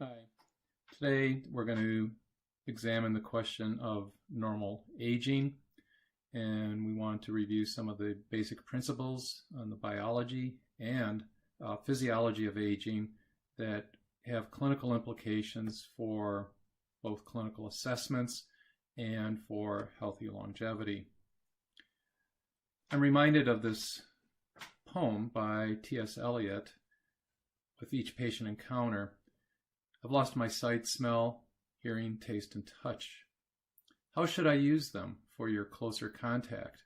Hi. Today we're going to examine the question of normal aging, and we want to review some of the basic principles on the biology and physiology of aging that have clinical implications for both clinical assessments and for healthy longevity. I'm reminded of this poem by T.S. Eliot, With Each Patient Encounter. I've lost my sight, smell, hearing, taste, and touch. How should I use them for your closer contact?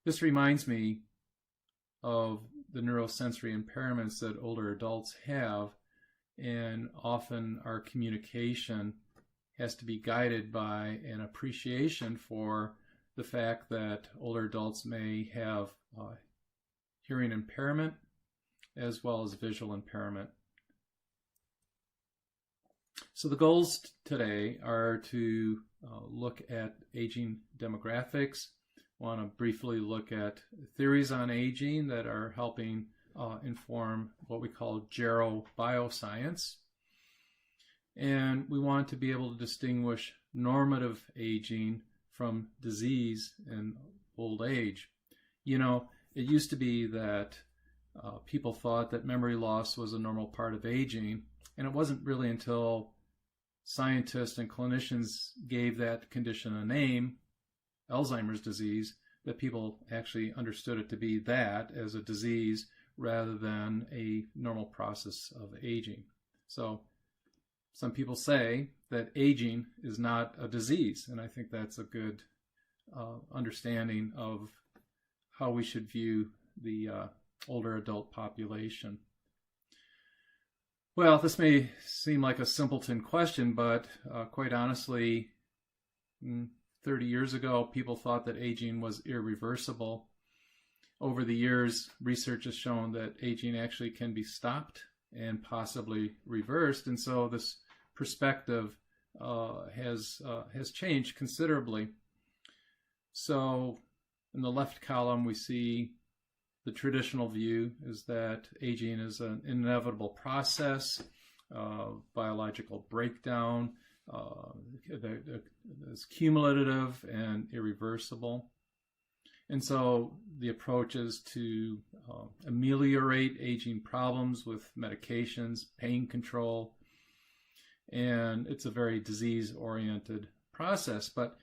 This reminds me of the neurosensory impairments that older adults have, and often our communication has to be guided by an appreciation for the fact that older adults may have hearing impairment as well as visual impairment. So the goals today are to look at aging demographics. I want to briefly look at theories on aging that are helping inform what we call gerobioscience. And we want to be able to distinguish normative aging from disease and old age. You know, it used to be that people thought that memory loss was a normal part of aging, and it wasn't really until scientists and clinicians gave that condition a name, Alzheimer's disease, that people actually understood it to be that as a disease rather than a normal process of aging. So some people say that aging is not a disease, and I think that's a good understanding of how we should view the older adult population. Well, this may seem like a simpleton question, but quite honestly, 30 years ago, people thought that aging was irreversible. Over the years, research has shown that aging actually can be stopped and possibly reversed, and so this perspective has changed considerably. So in the left column, we see the traditional view is that aging is an inevitable process, biological breakdown, is cumulative and irreversible. And so the approach is to ameliorate aging problems with medications, pain control, and it's a very disease-oriented process. But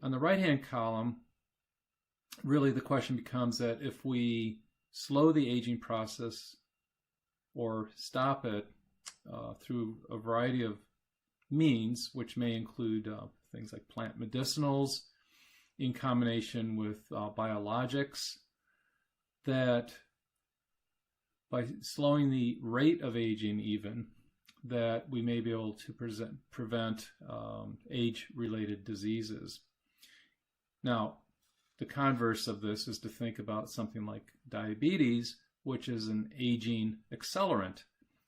on the right-hand column, really the question becomes that if we slow the aging process or stop it through a variety of means, which may include things like plant medicinals in combination with biologics, that by slowing the rate of aging even, that we may be able to prevent age-related diseases. Now, the converse of this is to think about something like diabetes, which is an aging accelerant.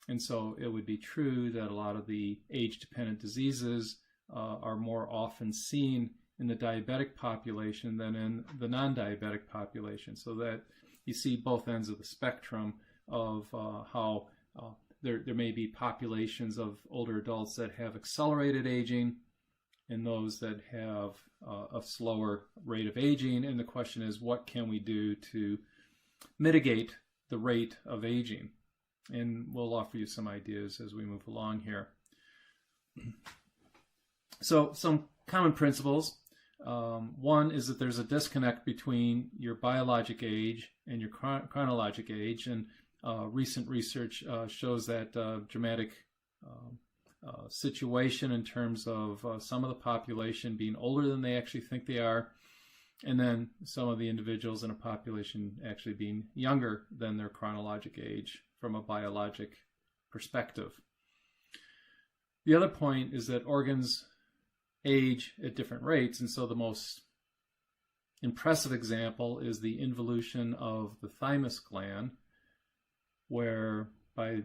And so it would be true that a lot of the age-dependent diseases are more often seen in the diabetic population than in the non-diabetic population, so that you see both ends of the spectrum of how there may be populations of older adults that have accelerated aging and those that have a slower rate of aging. And the question is, what can we do to mitigate the rate of aging? And we'll offer you some ideas as we move along here. So some common principles. One is that there's a disconnect between your biologic age and your chronologic age, and recent research shows that dramatic situation in terms of some of the population being older than they actually think they are, and then some of the individuals in a population actually being younger than their chronologic age from a biologic perspective. The other point is that organs age at different rates, and so the most impressive example is the involution of the thymus gland, where by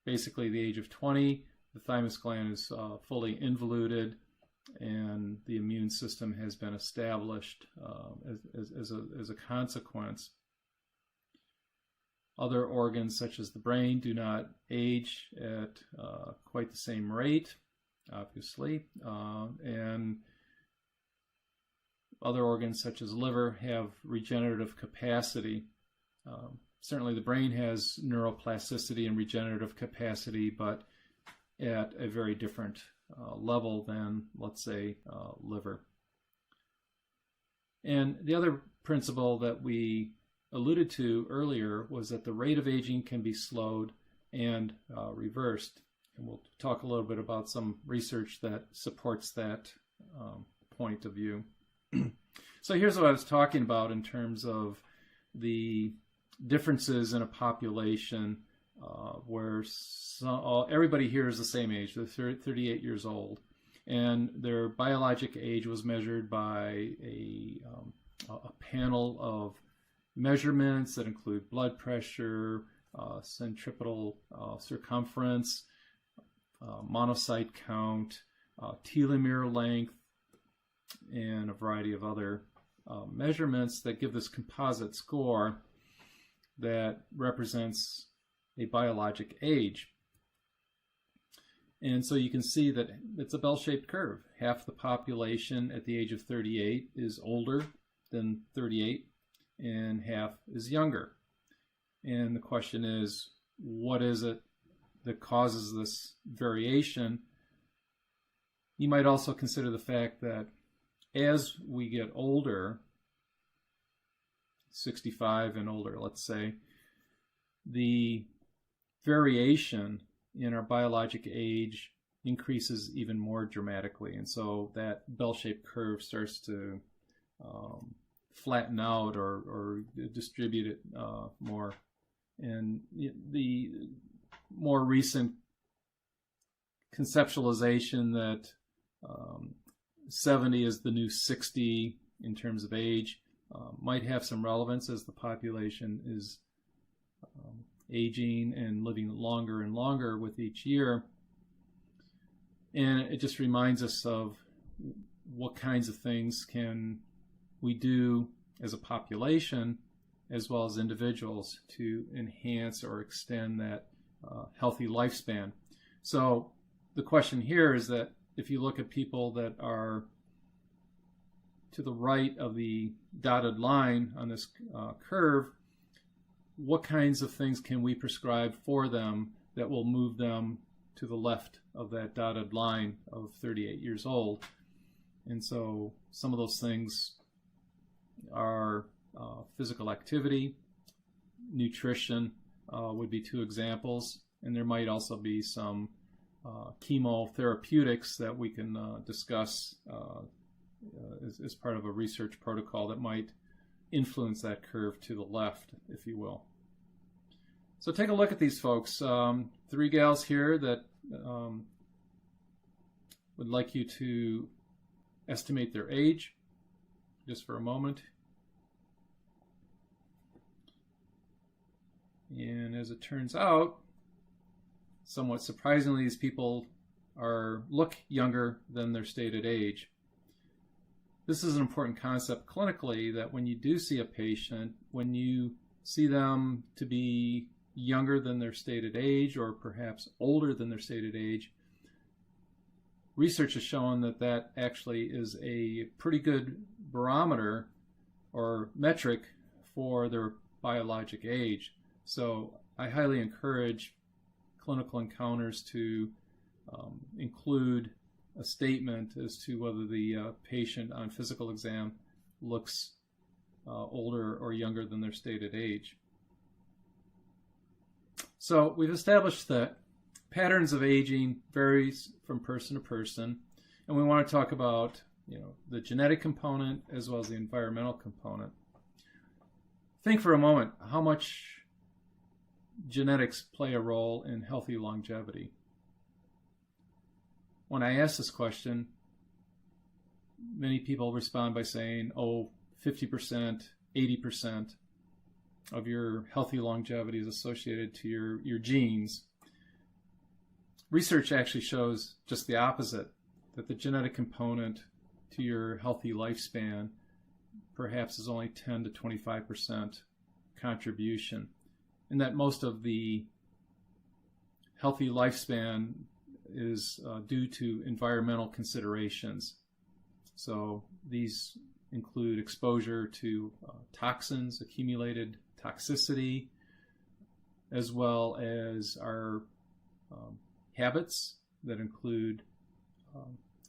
basically the age of 20, the thymus gland is fully involuted, and the immune system has been established as a consequence. Other organs, such as the brain, do not age at quite the same rate, obviously, and other organs, such as liver, have regenerative capacity. Certainly the brain has neuroplasticity and regenerative capacity, but at a very different level than, let's say, liver. And the other principle that we alluded to earlier was that the rate of aging can be slowed and reversed. And we'll talk a little bit about some research that supports that point of view. So here's what I was talking about in terms of the differences in a population where everybody here is the same age. They're 38 years old, and their biologic age was measured by a panel of measurements that include blood pressure, centripetal circumference, monocyte count, telomere length, and a variety of other measurements that give this composite score that represents a biologic age. And so you can see that it's a bell-shaped curve. Half the population at the age of 38 is older than 38, and half is younger. And the question is, what is it that causes this variation? You might also consider the fact that as we get older, 65 and older, let's say, the variation in our biologic age increases even more dramatically. And so that bell-shaped curve starts to flatten out or distribute it more. And the more recent conceptualization that 70 is the new 60 in terms of age might have some relevance as the population is aging and living longer and longer with each year. And it just reminds us of what kinds of things can we do as a population as well as individuals to enhance or extend that healthy lifespan. So the question here is that if you look at people that are to the right of the dotted line on this curve, what kinds of things can we prescribe for them that will move them to the left of that dotted line of 38 years old? And so some of those things are physical activity, nutrition would be two examples, and there might also be some chemotherapeutics that we can discuss as part of a research protocol that might influence that curve to the left, if you will. So take a look at these folks. Three gals here that would like you to estimate their age just for a moment. And as it turns out, somewhat surprisingly, these people look younger than their stated age. This is an important concept clinically, that when you do see a patient, when you see them to be younger than their stated age or perhaps older than their stated age, research has shown that that actually is a pretty good barometer or metric for their biologic age. So I highly encourage clinical encounters to include a statement as to whether the patient on physical exam looks older or younger than their stated age. So we've established that patterns of aging varies from person to person, and we want to talk about the genetic component as well as the environmental component. Think for a moment how much genetics play a role in healthy longevity. When I ask this question, many people respond by saying, 50%, 80% of your healthy longevity is associated to your genes. Research actually shows just the opposite, that the genetic component to your healthy lifespan perhaps is only 10 to 25% contribution. and that most of the healthy lifespan is due to environmental considerations. So these include exposure to toxins, accumulated toxicity, as well as our habits that include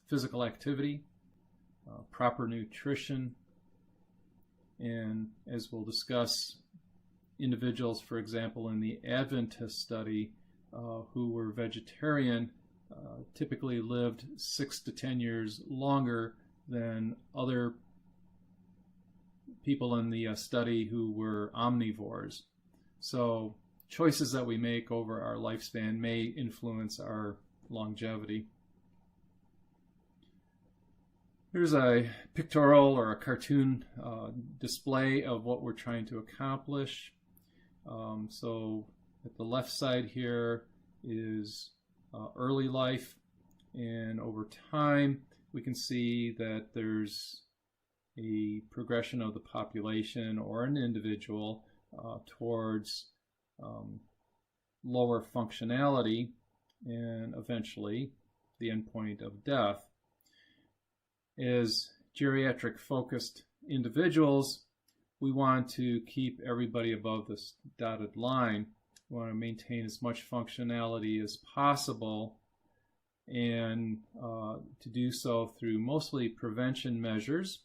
physical activity, proper nutrition, and as we'll discuss, individuals, for example, in the Adventist study who were vegetarian typically lived 6 to 10 years longer than other people in the study who were omnivores. So choices that we make over our lifespan may influence our longevity. Here's a pictorial or a cartoon display of what we're trying to accomplish. So at the left side here is early life, and over time we can see that there's a progression of the population or an individual towards lower functionality and eventually the endpoint of death. As geriatric focused individuals, we want to keep everybody above this dotted line. We want to maintain as much functionality as possible, and to do so through mostly prevention measures.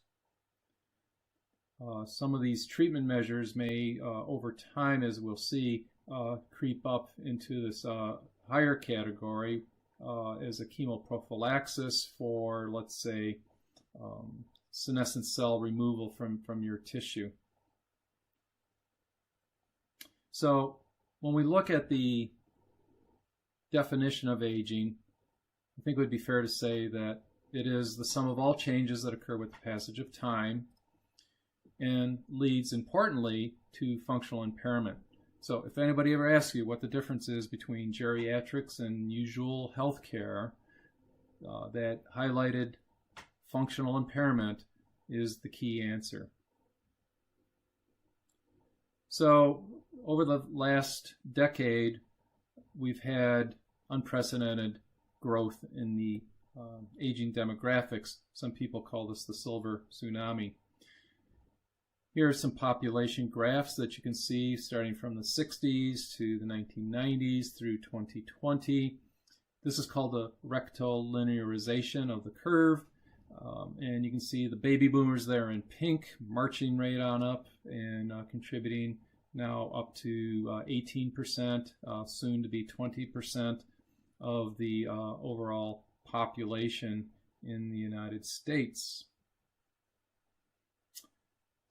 Some of these treatment measures may, over time, as we'll see, creep up into this higher category as a chemoprophylaxis for, let's say, senescent cell removal from your tissue. So when we look at the definition of aging, I think it would be fair to say that it is the sum of all changes that occur with the passage of time and leads, importantly, to functional impairment. So if anybody ever asks you what the difference is between geriatrics and usual health care, that highlighted functional impairment is the key answer. So over the last decade, we've had unprecedented growth in the aging demographics. Some people call this the silver tsunami. Here are some population graphs that you can see starting from the 60s to the 1990s through 2020. This is called the rectilinearization of the curve. And you can see the baby boomers there in pink marching right on up and contributing now up to 18%, soon to be 20% of the overall population in the United States.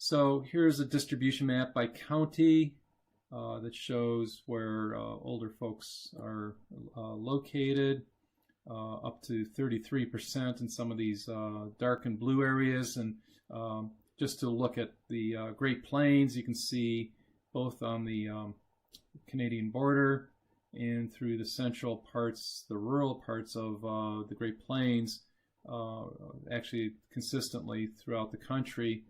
So here's a distribution map by county that shows where older folks are located, up to 33% in some of these dark and blue areas. And just to look at the Great Plains, you can see both on the Canadian border and through the central parts, the rural parts of the Great Plains, actually consistently throughout the country,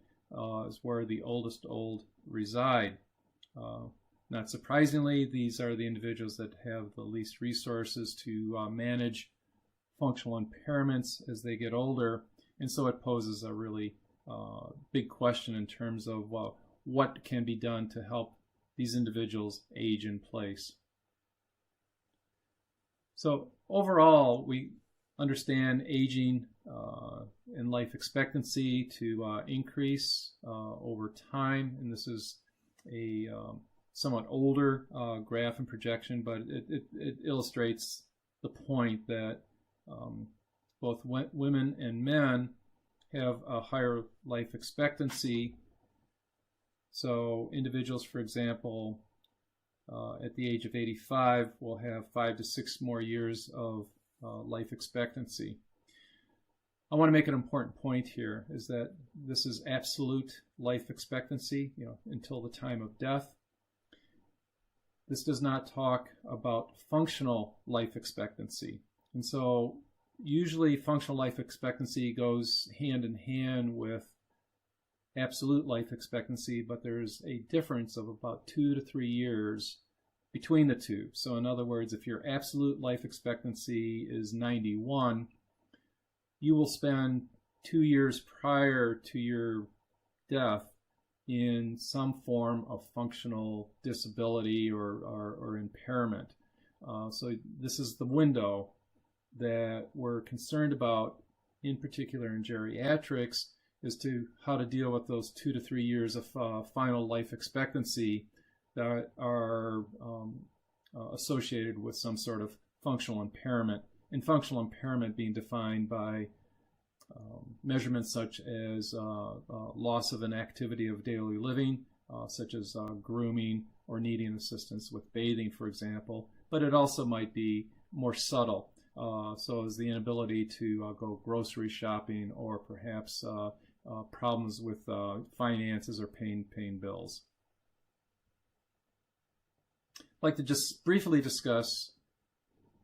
is where the oldest old reside. Not surprisingly, these are the individuals that have the least resources to manage functional impairments as they get older, and so it poses a really big question in terms of what can be done to help these individuals age in place. So overall, we understand aging and life expectancy to increase over time, and this is a somewhat older graph and projection, but it illustrates the point that both women and men have a higher life expectancy. So individuals, for example, at the age of 85 will have 5 to 6 more years of life expectancy. I want to make an important point here, is that this is absolute life expectancy, until the time of death. This does not talk about functional life expectancy. And so usually functional life expectancy goes hand in hand with absolute life expectancy, but there's a difference of about 2 to 3 years between the two. So in other words, if your absolute life expectancy is 91, you will spend 2 years prior to your death in some form of functional disability or impairment. So this is the window that we're concerned about, in particular in geriatrics, as to how to deal with those 2 to 3 years of final life expectancy that are associated with some sort of functional impairment, and functional impairment being defined by measurements such as loss of an activity of daily living, such as grooming or needing assistance with bathing, for example, but it also might be more subtle, so as the inability to go grocery shopping, or perhaps problems with finances or paying bills. I'd like to just briefly discuss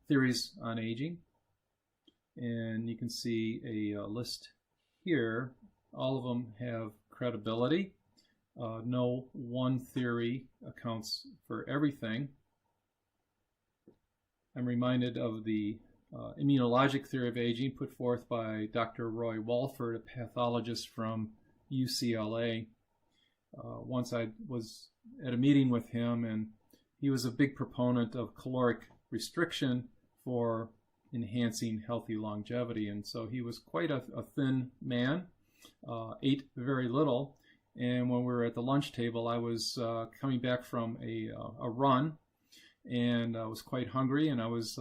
theories on aging. And you can see a list here. All of them have credibility. No one theory accounts for everything. I'm reminded of the immunologic theory of aging put forth by Dr. Roy Walford, a pathologist from UCLA. Once I was at a meeting with him, and he was a big proponent of caloric restriction for enhancing healthy longevity. And so he was quite a thin man, ate very little. And when we were at the lunch table, I was coming back from a run, and I was quite hungry, and I was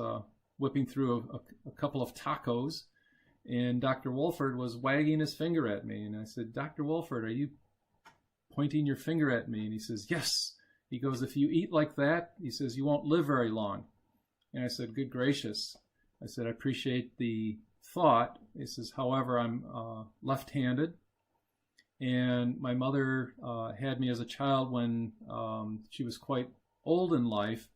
whipping through a couple of tacos, and Dr. Wolford was wagging his finger at me. And I said, "Dr. Wolford, are you pointing your finger at me?" And he says, "Yes." He goes, "If you eat like that," he says, "you won't live very long." And I said, "Good gracious." I said, "I appreciate the thought." He says, "However, I'm left-handed, and my mother had me as a child when she was quite old in life,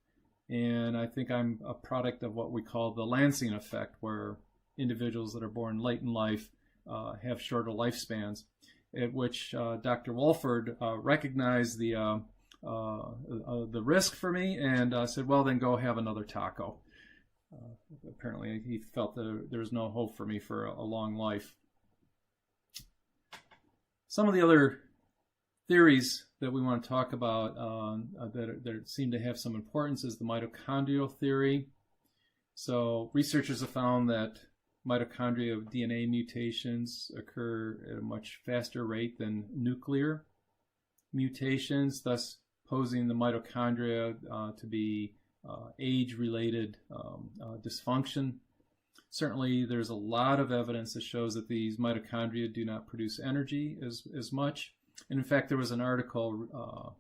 and I think I'm a product of what we call the Lansing effect, where individuals that are born late in life have shorter lifespans," at which Dr. Wolford recognized the risk for me and said, "Well, then go have another taco." Apparently, he felt that there was no hope for me for a long life. Some of the other theories that we want to talk about that seem to have some importance is the mitochondrial theory. So researchers have found that mitochondria DNA mutations occur at a much faster rate than nuclear mutations, thus posing the mitochondria to be age-related dysfunction. Certainly, there's a lot of evidence that shows that these mitochondria do not produce energy as much. And in fact, there was an article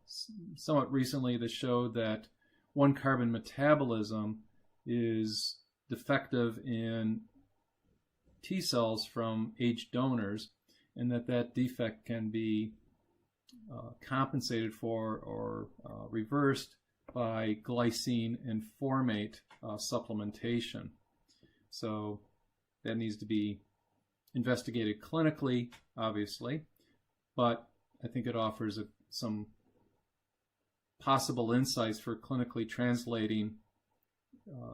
somewhat recently that showed that 1-carbon metabolism is defective in T cells from aged donors, and that defect can be compensated for or reversed by glycine and formate supplementation. So that needs to be investigated clinically, obviously, but I think it offers some possible insights for clinically translating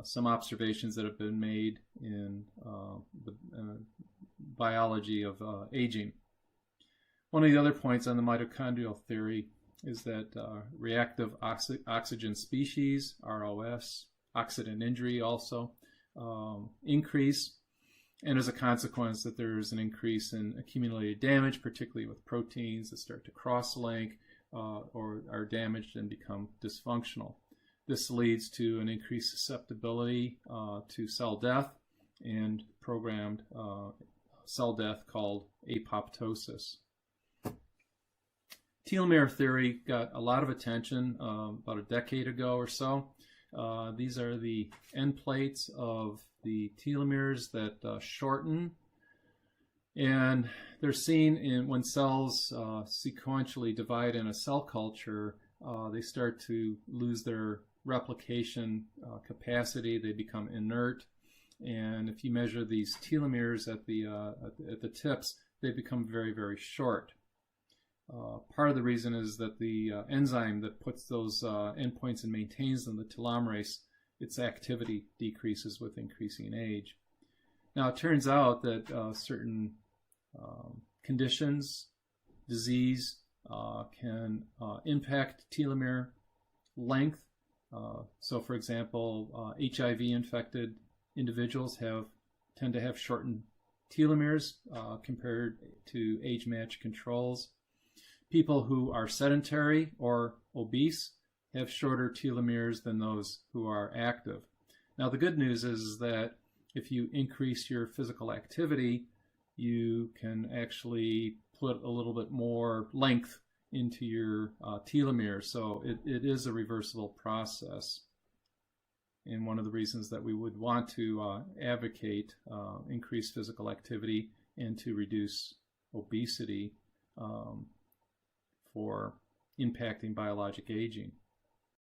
some observations that have been made in the biology of aging. One of the other points on the mitochondrial theory is that reactive oxygen species, ROS, oxidant injury also increase, and as a consequence that there's an increase in accumulated damage, particularly with proteins that start to cross-link or are damaged and become dysfunctional. This leads to an increased susceptibility to cell death and programmed cell death called apoptosis. Telomere theory got a lot of attention about a decade ago or so. These are the end plates of the telomeres that shorten, and they're seen when cells sequentially divide in a cell culture. They start to lose their replication capacity. They become inert, and if you measure these telomeres at the tips, they become very, very short. Part of the reason is that the enzyme that puts those endpoints and maintains them, the telomerase, its activity decreases with increasing age. Now, it turns out that certain conditions, disease, can impact telomere length. So, for example, HIV-infected individuals tend to have shortened telomeres compared to age-matched controls. People who are sedentary or obese have shorter telomeres than those who are active. Now, the good news is that if you increase your physical activity, you can actually put a little bit more length into your telomeres. So it is a reversible process. And one of the reasons that we would want to advocate increased physical activity and to reduce obesity for impacting biologic aging.